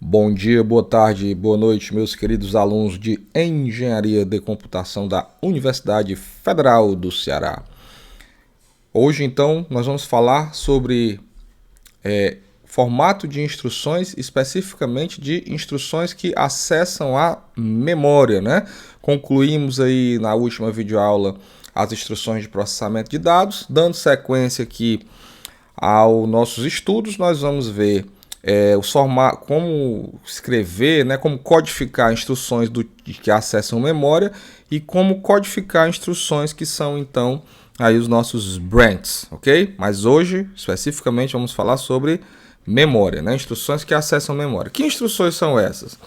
Bom dia, boa tarde, boa noite, meus queridos alunos de Engenharia de Computação da Universidade Federal do Ceará. Hoje, então, nós vamos falar sobre formato de instruções, especificamente de instruções que acessam a memória, né? Concluímos aí na última videoaula as instruções de processamento de dados. Dando sequência aqui aos nossos estudos, nós vamos ver como escrever, né, como codificar instruções que acessam memória e como codificar instruções que são, então, aí os nossos branches, ok? Mas hoje, especificamente, vamos falar sobre memória, né, instruções que acessam memória. Que instruções são essas?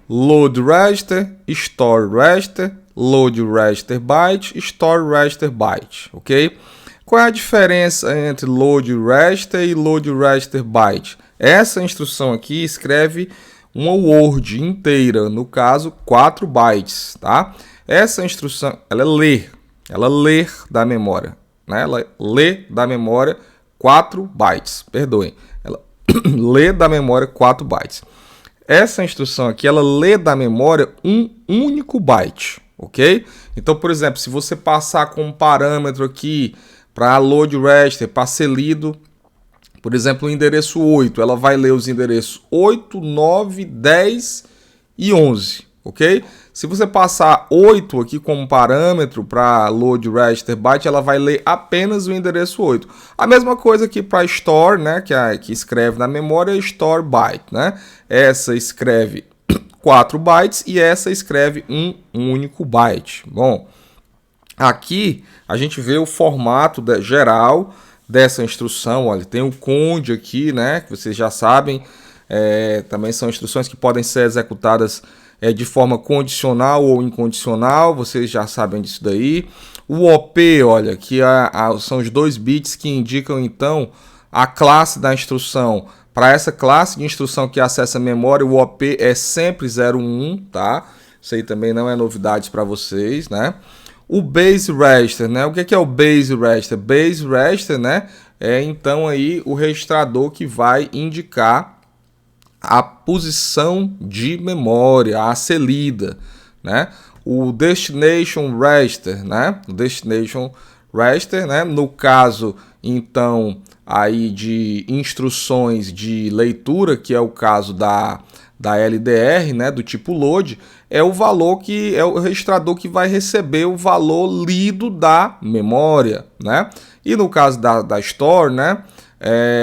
Load register, store register, load register byte, store register byte, ok? Qual é a diferença entre load register e load register byte? Essa instrução aqui escreve uma word inteira, no caso 4 bytes, tá? Essa instrução, ela lê da memória, né? Ela lê da memória 4 bytes, perdoem. Ela lê da memória 4 bytes. Essa instrução aqui, ela lê da memória um único byte, ok? Então, por exemplo, se você passar com um parâmetro aqui para load register, para ser lido, por exemplo, o endereço 8, ela vai ler os endereços 8, 9, 10 e 11, ok? Se você passar 8 aqui como parâmetro para load register byte, ela vai ler apenas o endereço 8. A mesma coisa aqui para store, né, que escreve na memória, store byte, né? Essa escreve 4 bytes e essa escreve um único byte. Bom, aqui a gente vê o formato geral dessa instrução. Olha, tem o conde aqui, né, que vocês já sabem, também são instruções que podem ser executadas de forma condicional ou incondicional, vocês já sabem disso daí. O OP, olha, que são os 2 bits que indicam então a classe da instrução. Para essa classe de instrução que acessa a memória, o OP é sempre 01, tá? Isso aí também não é novidade para vocês, né? O base register, né? O que é o base register? Base register, né, é então aí o registrador que vai indicar a posição de memória a ser lida, né? O destination register, né? O destination register, né? No caso, então, aí de instruções de leitura, que é o caso da LDR, né, do tipo load, é o valor que é o registrador que vai receber o valor lido da memória, né? E no caso da store, né,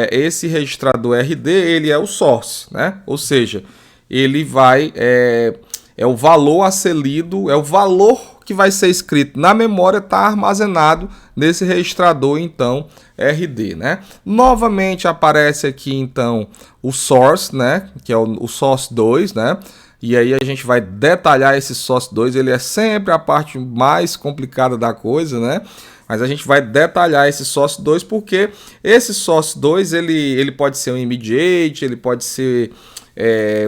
esse registrador RD, ele é o source, né? Ou seja, ele vai é o valor a ser lido, é o valor que vai ser escrito na memória, está armazenado nesse registrador, então, RD, né? Novamente aparece aqui, então, o source, né? Que é o source 2, né? E aí a gente vai detalhar esse source 2, ele é sempre a parte mais complicada da coisa, né? Mas a gente vai detalhar esse source 2 porque esse source 2, ele pode ser um immediate, ele pode ser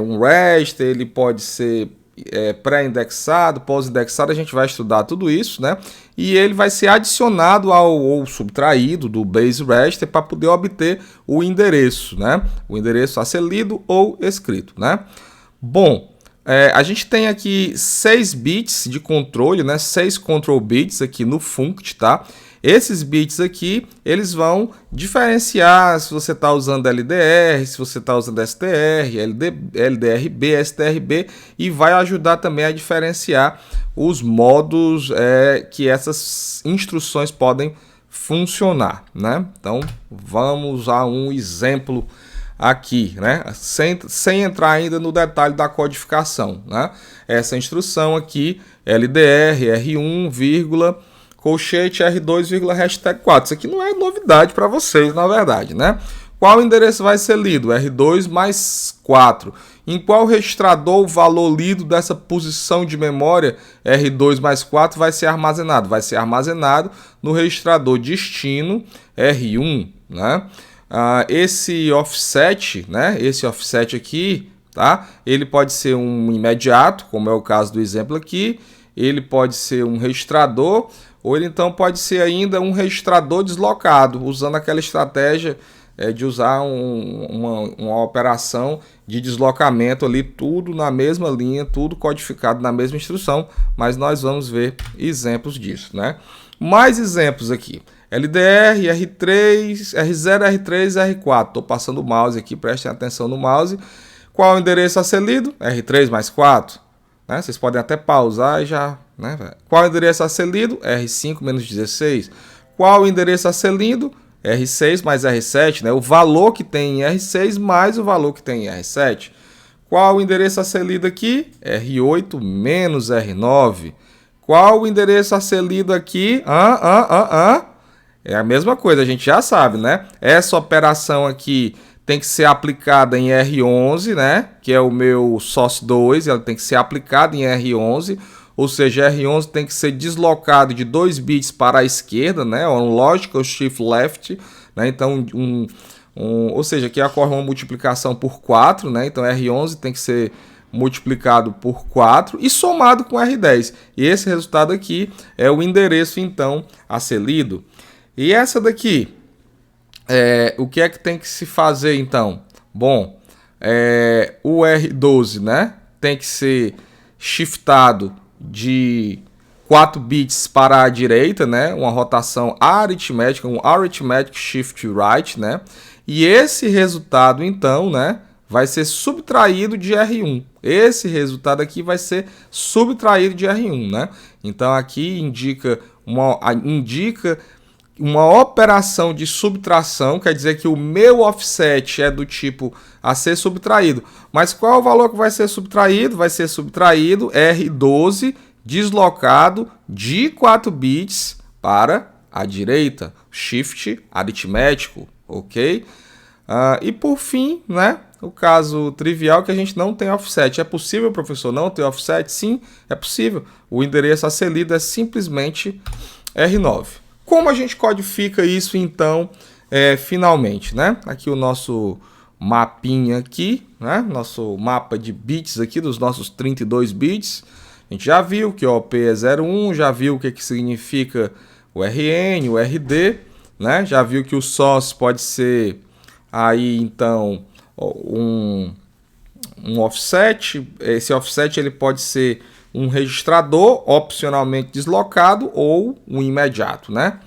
um REST, ele pode ser pré-indexado, pós-indexado, a gente vai estudar tudo isso, né? E ele vai ser adicionado ou subtraído do base register para poder obter o endereço, né? O endereço a ser lido ou escrito, né? Bom, a gente tem aqui 6 bits de controle, né? 6 control bits aqui no funct, tá? Esses bits aqui, eles vão diferenciar se você está usando LDR, se você está usando STR, LDRB, STRB, e vai ajudar também a diferenciar os modos que essas instruções podem funcionar, né? Então, vamos a um exemplo aqui, né? Sem entrar ainda no detalhe da codificação, né? Essa instrução aqui, LDR, R1, colchete R2, hashtag 4. Isso aqui não é novidade para vocês, na verdade, né? Qual endereço vai ser lido? R2 mais 4. Em qual registrador o valor lido dessa posição de memória R2 mais 4 vai ser armazenado? Vai ser armazenado no registrador destino R1, né? Esse offset, né? Esse offset aqui, tá? Ele pode ser um imediato, como é o caso do exemplo aqui. Ele pode ser um registrador, ou ele então pode ser ainda um registrador deslocado, usando aquela estratégia de usar uma operação de deslocamento ali, tudo na mesma linha, tudo codificado na mesma instrução, mas nós vamos ver exemplos disso, né? Mais exemplos aqui. LDR, R3, R0, R3, R4. Estou passando o mouse aqui, prestem atenção no mouse. Qual o endereço a ser lido? R3 mais 4. Né? Vocês podem até pausar e já... Né? Qual o endereço a ser lido? R5 menos 16. Qual o endereço a ser lido? R6 mais R7. Né? O valor que tem em R6 mais o valor que tem em R7. Qual o endereço a ser lido aqui? R8 menos R9. Qual o endereço a ser lido aqui? É a mesma coisa, a gente já sabe, né? Essa operação aqui tem que ser aplicada em R11, né? Que é o meu SOS2, ela tem que ser aplicada em R11, ou seja, R11 tem que ser deslocado de 2 bits para a esquerda, né? Um logical shift left, né? Então, ou seja, aqui ocorre uma multiplicação por 4, né? Então, R11 tem que ser multiplicado por 4 e somado com R10. E esse resultado aqui é o endereço, então, a ser lido. E essa daqui, o que é que tem que se fazer, então? Bom, o R12, né, tem que ser shiftado de 4 bits para a direita, né, uma rotação aritmética, um arithmetic shift right, né, e esse resultado, então, né, vai ser subtraído de R1. Esse resultado aqui vai ser subtraído de R1, né? Então aqui indica uma operação de subtração, quer dizer que o meu offset é do tipo a ser subtraído. Mas qual é o valor que vai ser subtraído? Vai ser subtraído R12 deslocado de 4 bits para a direita. Shift aritmético, ok? E por fim, né? O caso trivial que a gente não tem offset. É possível, professor, não ter offset? Sim, é possível. O endereço a ser lido é simplesmente R9. Como a gente codifica isso, então, finalmente, né? Aqui o nosso mapinha aqui, né? Nosso mapa de bits aqui, dos nossos 32 bits. A gente já viu que o OP é 01, já viu o que significa o RN, o RD, né? Já viu que o SOS pode ser aí, então, um offset. Esse offset ele pode ser um registrador opcionalmente deslocado ou um imediato, né?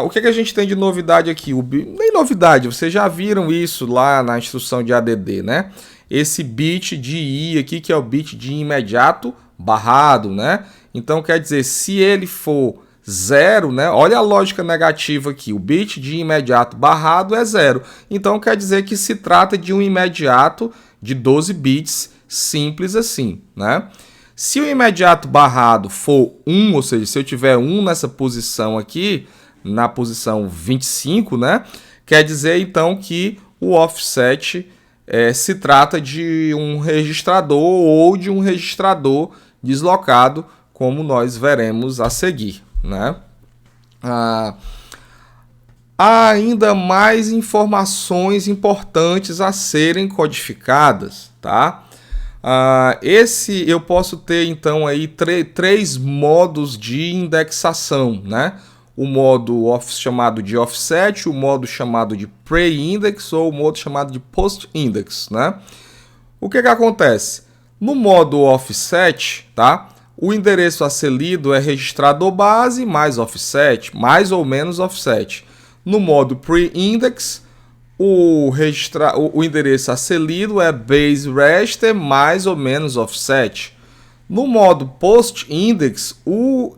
O que a gente tem de novidade aqui? Nem novidade, vocês já viram isso lá na instrução de ADD, né? Esse bit de I aqui, que é o bit de imediato barrado, né? Então quer dizer, se ele for 0, né? Olha a lógica negativa aqui, o bit de imediato barrado é 0. Então quer dizer que se trata de um imediato de 12 bits, simples assim, né? Se o imediato barrado for 1, ou seja, se eu tiver 1 nessa posição aqui, na posição 25, né? Quer dizer então que o offset se trata de um registrador ou de um registrador deslocado, como nós veremos a seguir, né? Há ainda mais informações importantes a serem codificadas, tá? Eu posso ter então aí três modos de indexação, né? O modo chamado de offset, o modo chamado de pre-index ou o modo chamado de post-index, né? O que acontece? No modo offset, tá? O endereço a ser lido é registrador base mais offset, mais ou menos offset. No modo pre-index, o endereço a ser lido é base register mais ou menos offset. No modo post-index, o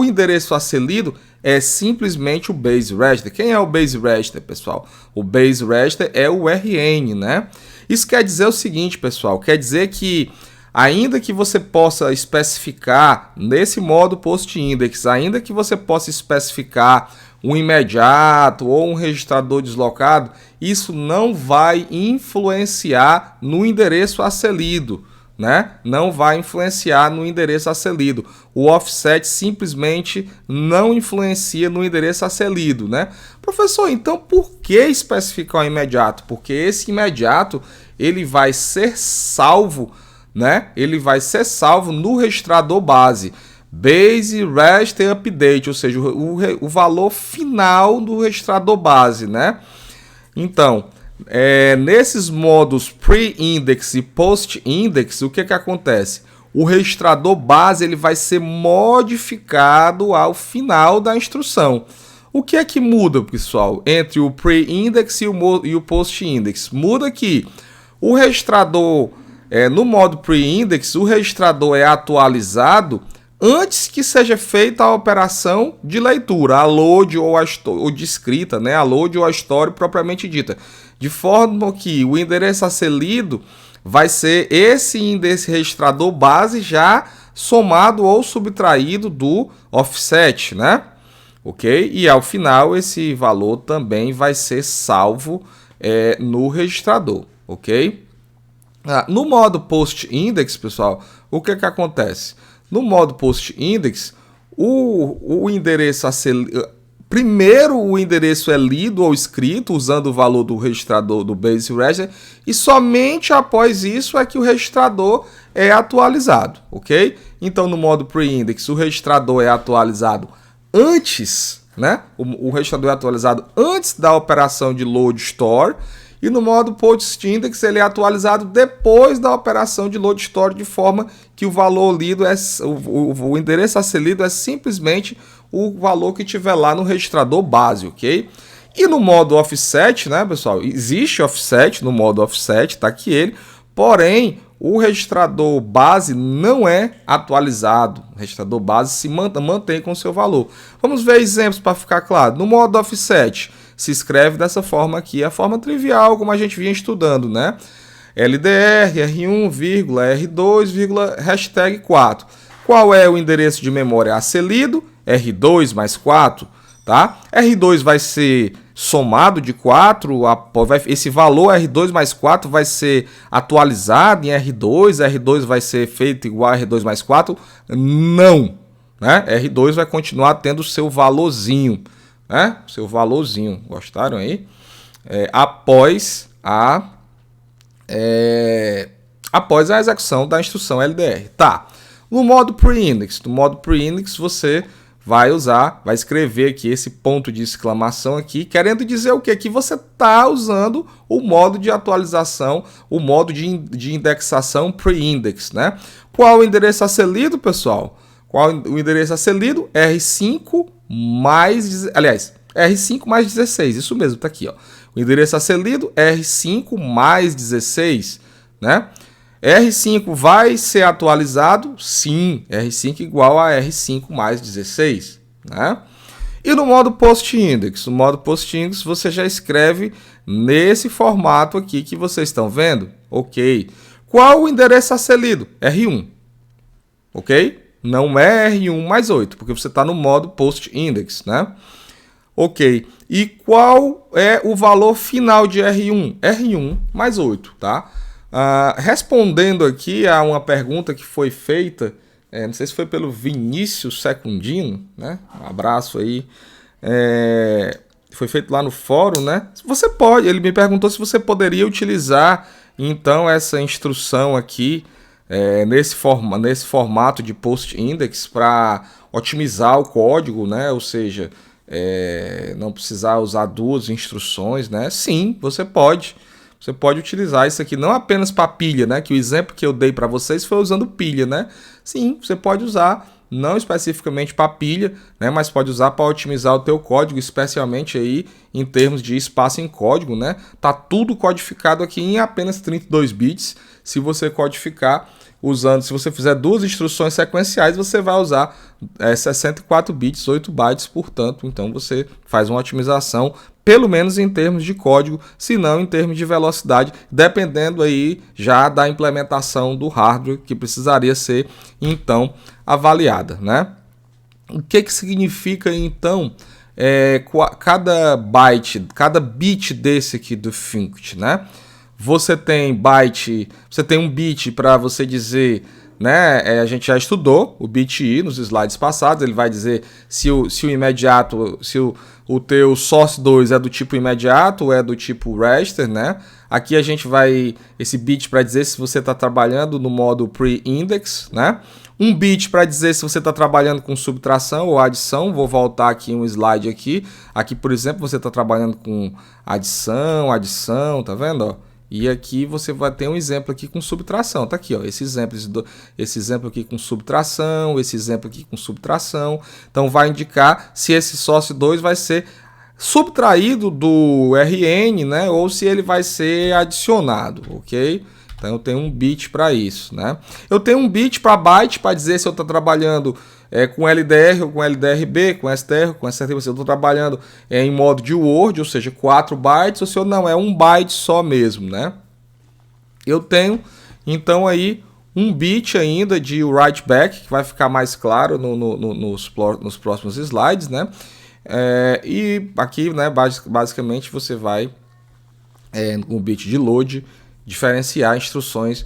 endereço a ser lido é simplesmente o base register. Quem é o base register, pessoal? O base register é o RN, né? Isso quer dizer o seguinte, pessoal, quer dizer que ainda que você possa especificar nesse modo post-index, ainda que você possa especificar um imediato ou um registrador deslocado, isso não vai influenciar no endereço a ser lido, né? Não vai influenciar no endereço a ser lido. O offset simplesmente não influencia no endereço a ser lido, né? Professor, então por que especificar o imediato? Porque esse imediato ele vai ser salvo, né? Ele vai ser salvo no registrador base. Base Register Update, ou seja, o valor final do registrador base, né? Então, nesses modos pre-index e post-index, o que acontece? O registrador base ele vai ser modificado ao final da instrução. O que é que muda, pessoal, entre o pre-index e o post-index? Muda que o registrador, no modo pre-index, o registrador é atualizado antes que seja feita a operação de leitura, a load ou de escrita, né? A load ou a story propriamente dita. De forma que o endereço a ser lido vai ser esse registrador base já somado ou subtraído do offset, né? Ok? E ao final esse valor também vai ser salvo no registrador, ok? No modo post-index, pessoal, o que acontece? No modo post-index, o endereço a ser... Primeiro o endereço é lido ou escrito usando o valor do registrador do base register e somente após isso é que o registrador é atualizado, ok? Então no modo pre-index o registrador é atualizado antes, né? O registrador é atualizado antes da operação de load store e no modo post-index ele é atualizado depois da operação de load store de forma que o valor lido o endereço a ser lido é simplesmente o valor que tiver lá no registrador base, ok? E no modo offset, né, pessoal? Existe offset no modo offset, tá aqui ele, porém o registrador base não é atualizado. O registrador base se mantém com o seu valor. Vamos ver exemplos para ficar claro. No modo offset, se escreve dessa forma aqui, a forma trivial, como a gente vinha estudando, né? LDR, R1, R2, hashtag 4. Qual é o endereço de memória a ser lido? R2 mais 4, tá? R2 vai ser somado de 4, esse valor R2 mais 4 vai ser atualizado em R2 vai ser feito igual a R2 mais 4? Não, né? R2 vai continuar tendo o seu valorzinho, né? Seu valorzinho, gostaram aí? Após a execução da instrução LDR, tá? No modo pre-index, você vai escrever aqui esse ponto de exclamação aqui, querendo dizer o quê? Que você está usando o modo de atualização, o modo de indexação pre-index, né? Qual o endereço a ser lido, pessoal? Qual o endereço a ser lido? R5 mais 16, isso mesmo, tá aqui, ó. O endereço a ser lido, R5 mais 16, né? R5 vai ser atualizado? Sim, R5 igual a R5 mais 16, né? E no modo post-index? No modo post-index você já escreve nesse formato aqui que vocês estão vendo, ok? Qual o endereço a ser lido? R1, ok? Não é R1 mais 8, porque você está no modo post-index, né? Ok, e qual é o valor final de R1? R1 mais 8, tá? Respondendo aqui a uma pergunta que foi feita, não sei se foi pelo Vinícius Secundino, né? Um abraço aí. Foi feito lá no fórum, né? Você pode, ele me perguntou se você poderia utilizar então essa instrução aqui nesse formato de post-index para otimizar o código, né? Ou seja, não precisar usar duas instruções, né? Sim, você pode. Você pode utilizar isso aqui não apenas para pilha, né? Que o exemplo que eu dei para vocês foi usando pilha, né? Sim, você pode usar não especificamente para pilha, né? Mas pode usar para otimizar o teu código, especialmente aí em termos de espaço em código, né? Tá tudo codificado aqui em apenas 32 bits. Se você codificar se você fizer duas instruções sequenciais, você vai usar 64 bits, 8 bytes, portanto, então você faz uma otimização pelo menos em termos de código, se não em termos de velocidade, dependendo aí já da implementação do hardware que precisaria ser então avaliada, né? O que significa então cada byte, cada bit desse aqui do funct, né? Você tem um bit para você dizer né, a gente já estudou o bit i nos slides passados. Ele vai dizer se o imediato, se o teu source 2 é do tipo imediato ou é do tipo register, né? Aqui a gente vai, esse bit para dizer se você está trabalhando no modo pre-index, né? Um bit para dizer se você está trabalhando com subtração ou adição. Vou voltar aqui um slide aqui. Aqui, por exemplo, você está trabalhando com adição, tá vendo? Ó? E aqui você vai ter um exemplo aqui com subtração. Tá aqui, ó, esse exemplo aqui com subtração, esse exemplo aqui com subtração. Então vai indicar se esse source 2 vai ser subtraído do RN, né, ou se ele vai ser adicionado, ok? Então eu tenho um bit para isso, né? Eu tenho um bit para byte para dizer se eu estou trabalhando com LDR ou com LDRB, com STR, com STR, se eu estou trabalhando em modo de Word, ou seja, 4 bytes, ou se eu não, é 1 byte só mesmo, né? Eu tenho, então, aí um bit ainda de write back, que vai ficar mais claro nos próximos slides, né? E aqui, né, basicamente, você vai, com o bit de load, diferenciar instruções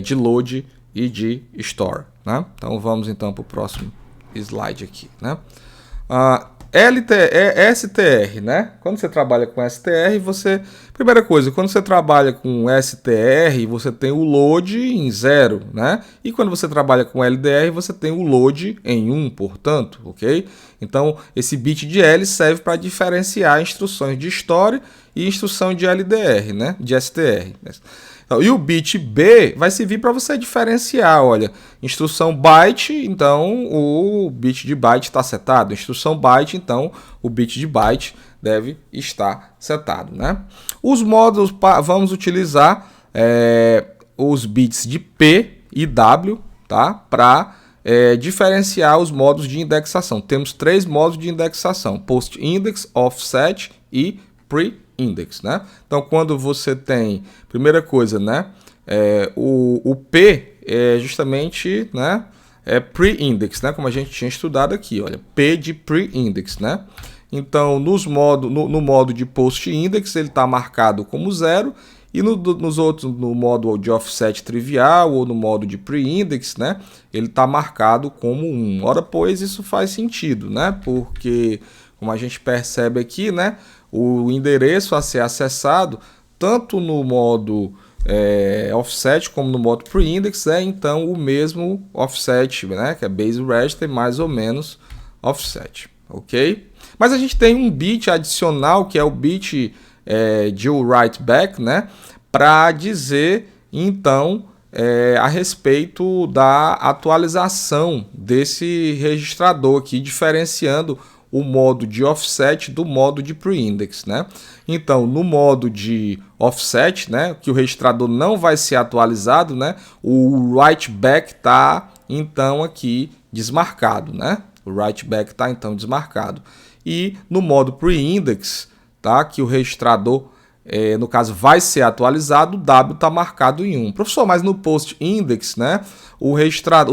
de load e de store, né? Então vamos então para o próximo slide aqui, né? STR, né? Quando você trabalha com STR, primeira coisa, quando você trabalha com STR, você tem o load em 0, né? E quando você trabalha com LDR, você tem o load em 1, portanto, ok? Então, esse bit de L serve para diferenciar instruções de store e instrução de LDR, né? De STR. E o bit B vai servir para você diferenciar, olha, instrução byte, então o bit de byte está setado, instrução byte, então o bit de byte deve estar setado, né? Os módulos, vamos utilizar os bits de P e W, tá? Para diferenciar os modos de indexação. Temos 3 modos de indexação: post-index, offset e pre-index, né? Então, quando você tem, primeira coisa, né? O P é justamente, né? Pre-index, né? Como a gente tinha estudado aqui, olha, P de pre-index, né? Então, no modo de post-index, ele está marcado como 0, e nos outros, no modo de offset trivial ou no modo de pre-index, né, ele está marcado como 1. Ora, pois, isso faz sentido, né? Porque, como a gente percebe aqui, né, o endereço a ser acessado, tanto no modo offset como no modo pre-index, é então o mesmo offset, né, que é base register mais ou menos offset, ok? Mas a gente tem um bit adicional, que é o bit de write back, né, para dizer então a respeito da atualização desse registrador aqui, diferenciando o modo de offset do modo de pre-index, né? Então, no modo de offset, né, que o registrador não vai ser atualizado, né, o write back está então aqui desmarcado, né? O write back está então desmarcado. E no modo pre-index, tá, que o registrador, no caso, vai ser atualizado, o W está marcado em 1. Professor, mas no post-index, né, o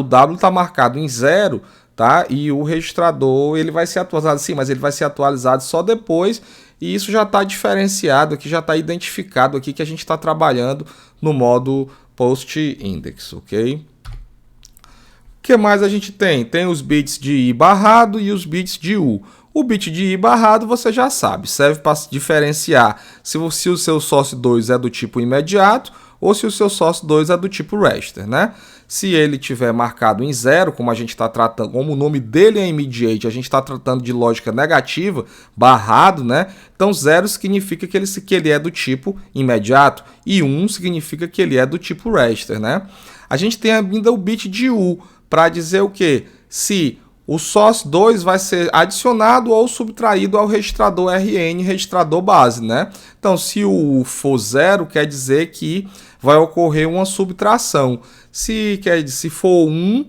W está marcado em 0, tá? E o registrador, ele vai ser atualizado, sim, mas ele vai ser atualizado só depois, e isso já está diferenciado aqui, já está identificado aqui que a gente está trabalhando no modo post-index, ok? O que mais a gente tem? Tem os bits de I barrado e os bits de U. O bit de I barrado você já sabe, serve para diferenciar se o seu source 2 é do tipo imediato ou se o seu source 2 é do tipo register, né? Se ele tiver marcado em 0, como a gente está tratando, como o nome dele é immediate, a gente está tratando de lógica negativa, barrado, né? Então 0 significa que ele é do tipo imediato e 1 significa que ele é do tipo register, né? A gente tem ainda o bit de U para dizer o quê? Se o source 2 vai ser adicionado ou subtraído ao registrador RN, registrador base, né? Então, se o U for 0, quer dizer que vai ocorrer uma subtração. Se for 1,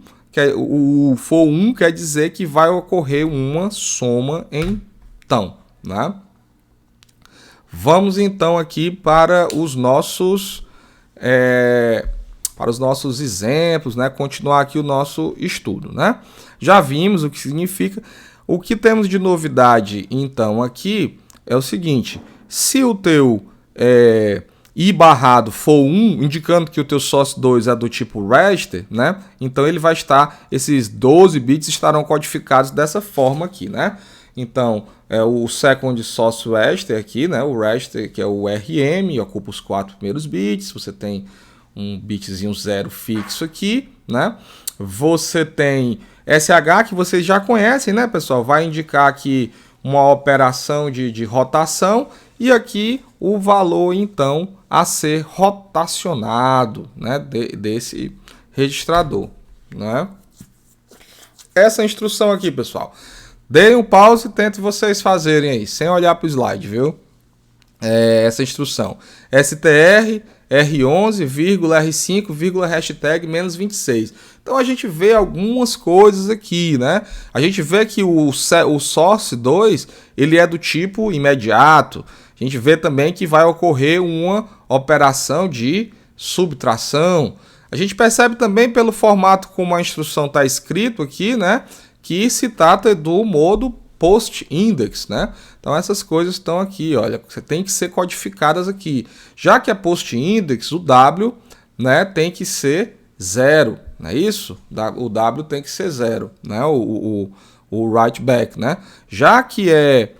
o U for 1, quer dizer que vai ocorrer uma soma então, né? Vamos então aqui para os nossos exemplos, né? Continuar aqui o nosso estudo, né? Já vimos o que significa. O que temos de novidade, então, aqui é o seguinte: se o teu I barrado for 1, indicando que o teu sócio 2 é do tipo register, né? Então ele vai estar, esses 12 bits estarão codificados dessa forma aqui, né? Então, o second source register aqui, né? O register que é o RM, ocupa os 4 primeiros bits, você tem um bitzinho 0 fixo aqui, né? Você tem SH, que vocês já conhecem, né, pessoal? Vai indicar aqui uma operação de rotação e aqui o valor, então, a ser rotacionado, né, desse registrador, né? Essa instrução aqui, pessoal. Deem um pause e tentem vocês fazerem aí, sem olhar para o slide, viu? Essa instrução. STR R11, R5, hashtag -26. Então a gente vê algumas coisas aqui, né? A gente vê que o source 2, ele é do tipo imediato. A gente vê também que vai ocorrer uma operação de subtração. A gente percebe também pelo formato como a instrução está escrito aqui, né? Que se trata do modo post-index, né? Então essas coisas estão aqui, olha, você tem que ser codificadas aqui. Já que é post-index, o W, né, tem que ser 0, não é isso? O W tem que ser 0, né? O write back, né? Já que é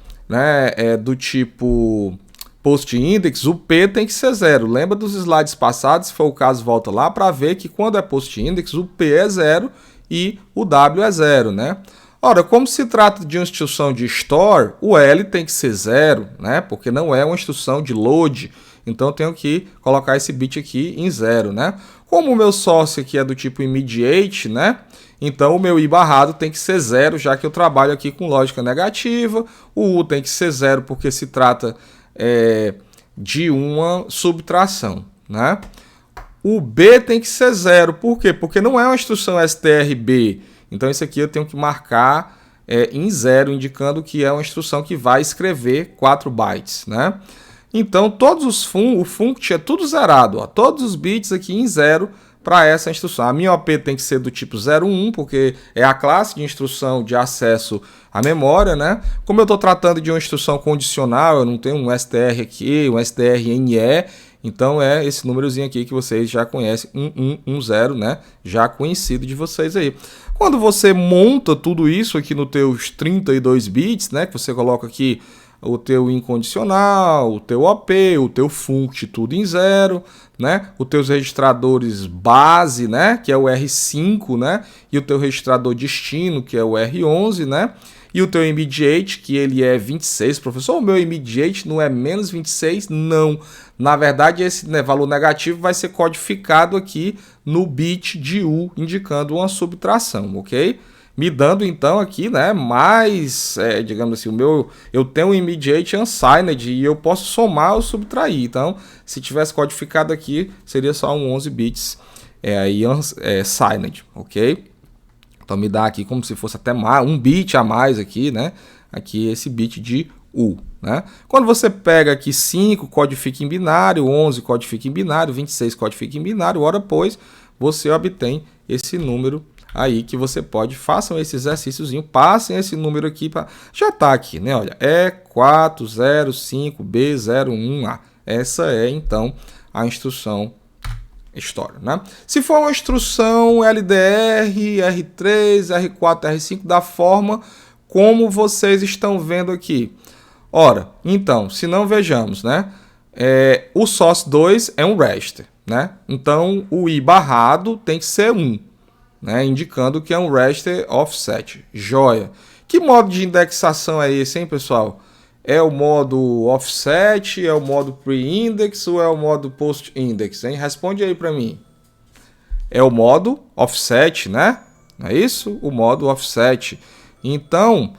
do tipo post-index, o P tem que ser 0. Lembra dos slides passados? Se for o caso, volta lá para ver que quando é post-index, o P é 0 e o W é 0, né? Ora, como se trata de uma instrução de store, o L tem que ser 0, né? Porque não é uma instrução de load. Então eu tenho que colocar esse bit aqui em 0, né? Como o meu source aqui é do tipo immediate, né? Então o meu I barrado tem que ser 0, já que eu trabalho aqui com lógica negativa. O U tem que ser 0 porque se trata de uma subtração, né? O B tem que ser 0, por quê? Porque não é uma instrução strb. Então isso aqui eu tenho que marcar em 0, indicando que é uma instrução que vai escrever 4 bytes, né? Então todos o funct é tudo zerado, ó, todos os bits aqui em 0 para essa instrução. A minha OP tem que ser do tipo 01, porque é a classe de instrução de acesso à memória, né? Como eu estou tratando de uma instrução condicional, eu não tenho um str aqui, um strNE, então é esse númerozinho aqui que vocês já conhecem, 1110, né? Já conhecido de vocês aí. Quando você monta tudo isso aqui nos teus 32 bits, né? Que você coloca aqui o teu incondicional, o teu OP, o teu funct, tudo em 0, né? Os teus registradores base, né? Que é o R5, né? E o teu registrador destino, que é o R11, né? E o teu immediate, que ele é 26. Professor, o meu immediate não é menos 26? Não. Na verdade, esse valor negativo vai ser codificado aqui no bit de U, indicando uma subtração, ok? Me dando então aqui, né, mais, digamos assim, eu tenho um immediate unsigned e eu posso somar ou subtrair. Então, se tivesse codificado aqui, seria só um 11 bits signed, ok? Então me dá aqui como se fosse até um bit a mais aqui, né? Aqui esse bit de U, né? Quando você pega aqui 5, codifica em binário, 11 codifica em binário, 26 codifica em binário, ora pois, você obtém esse número aí que você pode, façam esse exercíciozinho, passem esse número aqui, já está aqui, né? Olha, E405B01A. Essa é, então, a instrução história, né? Se for uma instrução LDR, R3, R4, R5, da forma como vocês estão vendo aqui. Ora, então, se não vejamos, né? O source 2 é um register, né? Então, o I barrado tem que ser 1, né? Indicando que é um register offset. Joia. Que modo de indexação é esse, hein, pessoal? É o modo offset, é o modo pre-index ou é o modo post-index, hein? Responde aí para mim. É o modo offset, né? Não é isso? O modo offset. Então,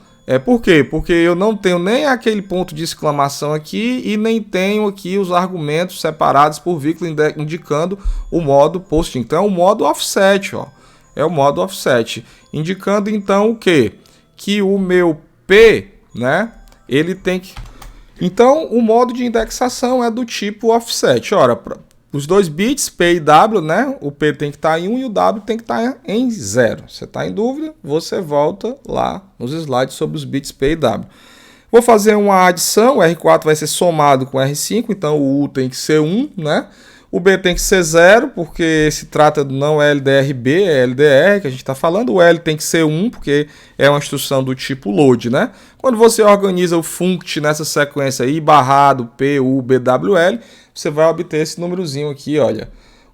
por quê? Porque eu não tenho nem aquele ponto de exclamação aqui e nem tenho aqui os argumentos separados por vírgula indicando o modo post. Então, é o modo offset, ó. É o modo offset. Indicando, então, o quê? Que o meu P, né? Ele tem que... Então, o modo de indexação é do tipo offset. Ora, os dois bits, P e W, né? O P tem que estar em 1 e o W tem que estar em 0. Você está em dúvida? Você volta lá nos slides sobre os bits P e W. Vou fazer uma adição, o R4 vai ser somado com o R5, então o U tem que ser 1, né? O B tem que ser 0, porque se trata não é LDRB, é LDR que a gente está falando. O L tem que ser 1, porque é uma instrução do tipo load, né? Quando você organiza o funct nessa sequência I barrado P, U, B, W, L, você vai obter esse númerozinho aqui, olha.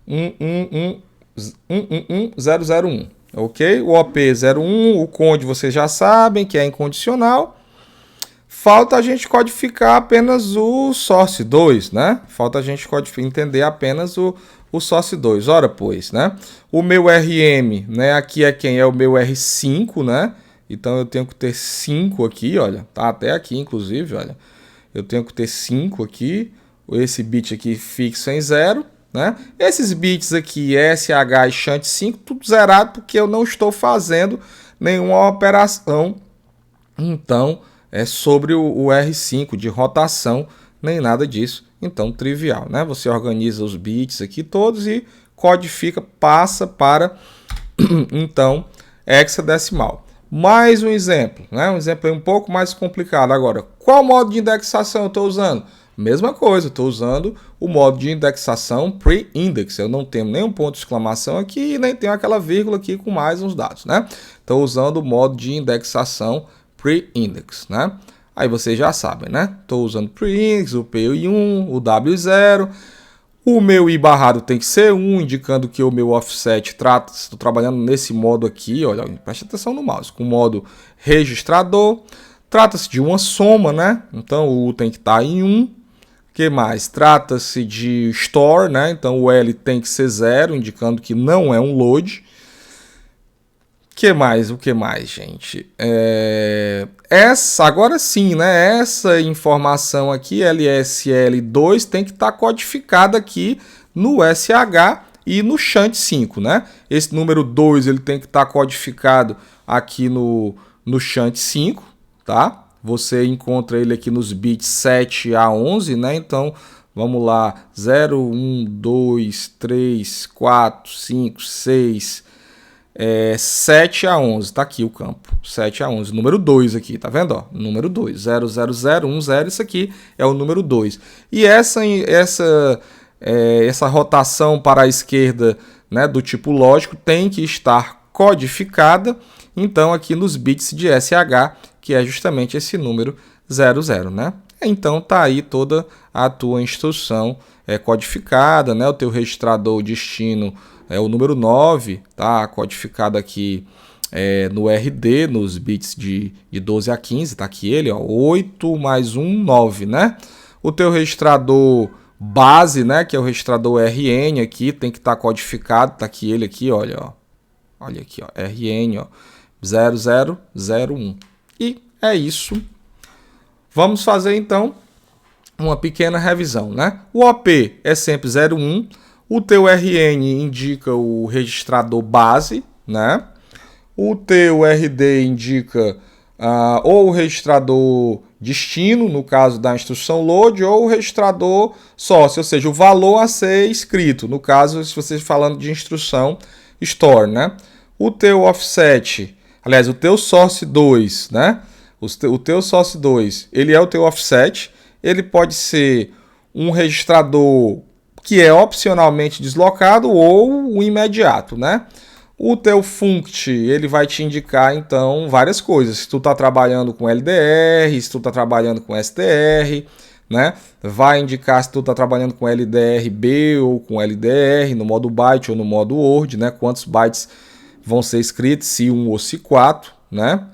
1111001, ok? O OP01, o conde vocês já sabem que é incondicional. Falta a gente codificar apenas o source 2, né? Falta a gente entender apenas o source 2. Ora, pois, né? O meu RM, né? Aqui é quem é o meu R5, né? Então eu tenho que ter 5 aqui, olha. Tá até aqui, inclusive, olha. Eu tenho que ter 5 aqui. Esse bit aqui fixo em 0, né? Esses bits aqui, SH e shunt 5, tudo zerado porque eu não estou fazendo nenhuma operação. Então, é sobre o R5 de rotação, nem nada disso, então trivial, né? Você organiza os bits aqui todos e codifica, passa para, então, hexadecimal. Mais um exemplo, né? Um exemplo um pouco mais complicado agora. Qual modo de indexação eu estou usando? Mesma coisa, estou usando o modo de indexação pre-index. Eu não tenho nenhum ponto de exclamação aqui e nem tenho aquela vírgula aqui com mais uns dados, né? Estou usando o modo de indexação pre-index, né? Aí vocês já sabem, né? Estou usando pre-index, o PI1, o W0. O meu I barrado tem que ser 1, indicando que o meu offset estou trabalhando nesse modo aqui, olha, preste atenção no mouse, com o modo registrador. Trata-se de uma soma, né? Então o U tem que estar em 1. O que mais? Trata-se de store, né? Então o L tem que ser 0, indicando que não é um load. O que mais, gente? Agora sim, né? Essa informação aqui, LSL2, tem que estar codificada aqui no SH e no shunt 5, né? Esse número 2 ele tem que estar codificado aqui no shunt 5, tá? Você encontra ele aqui nos bits 7 a 11, né? Então, vamos lá. 0, 1, 2, 3, 4, 5, 6... 7 a 11, tá aqui o campo, 7 a 11, número 2 aqui, tá vendo? Ó? Número 2, 00010, isso aqui é o número 2. E essa rotação para a esquerda, né, do tipo lógico tem que estar codificada, então aqui nos bits de SH, que é justamente esse número 00, né? Então tá aí toda a tua instrução codificada, né? O teu registrador destino é o número 9, tá codificado aqui no RD, nos bits de 12 a 15, tá aqui ele, ó, 8 mais 1, 9, né? O teu registrador base, né, que é o registrador RN aqui, tem que estar codificado, tá aqui ele aqui, olha, ó. Olha aqui, ó, RN, ó, 0001. E é isso. Vamos fazer então uma pequena revisão, né? O OP é sempre 01. O teu RN indica o registrador base, né? O teu RD indica ou o registrador destino, no caso da instrução load, ou o registrador source, ou seja, o valor a ser escrito, no caso, se você falando de instrução store, né? O teu offset, aliás, o teu source 2, né? O teu source 2, ele é o teu offset, ele pode ser um registrador que é opcionalmente deslocado ou o imediato, né? O teu funct, ele vai te indicar, então, várias coisas. Se tu está trabalhando com LDR, se tu está trabalhando com STR, né? Vai indicar se tu está trabalhando com LDRB ou com LDR, no modo byte ou no modo word, né? Quantos bytes vão ser escritos, se 1 ou se 4, né?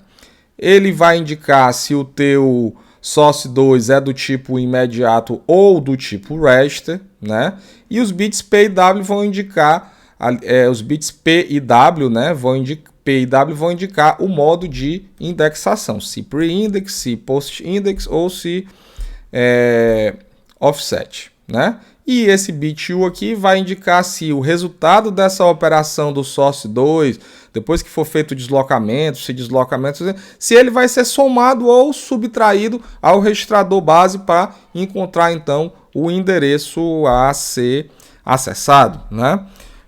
Ele vai indicar se o teu source 2 é do tipo imediato ou do tipo register, né? E os bits P e W vão indicar, os bits P e W, né, P e W vão indicar o modo de indexação, se pre-index, se post-index ou se offset, né? E esse bit U aqui vai indicar se o resultado dessa operação do source 2, depois que for feito o deslocamento, se ele vai ser somado ou subtraído ao registrador base para encontrar então o endereço a ser acessado, né?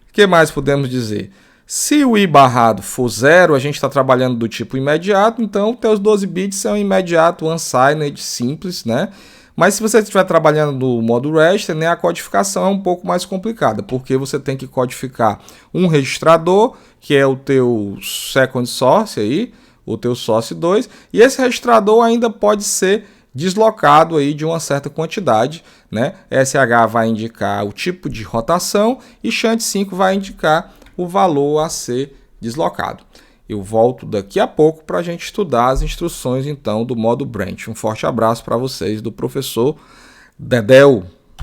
O que mais podemos dizer? Se o i barrado for 0, a gente está trabalhando do tipo imediato, então teus 12 bits são imediato, unsigned, simples, né? Mas se você estiver trabalhando no modo raster, né, a codificação é um pouco mais complicada, porque você tem que codificar um registrador, que é o teu second source aí, o teu source 2, e esse registrador ainda pode ser deslocado aí de uma certa quantidade, né? SH vai indicar o tipo de rotação e shunt5 vai indicar o valor a ser deslocado. Eu volto daqui a pouco para a gente estudar as instruções então do modo branch. Um forte abraço para vocês do professor Dedéu.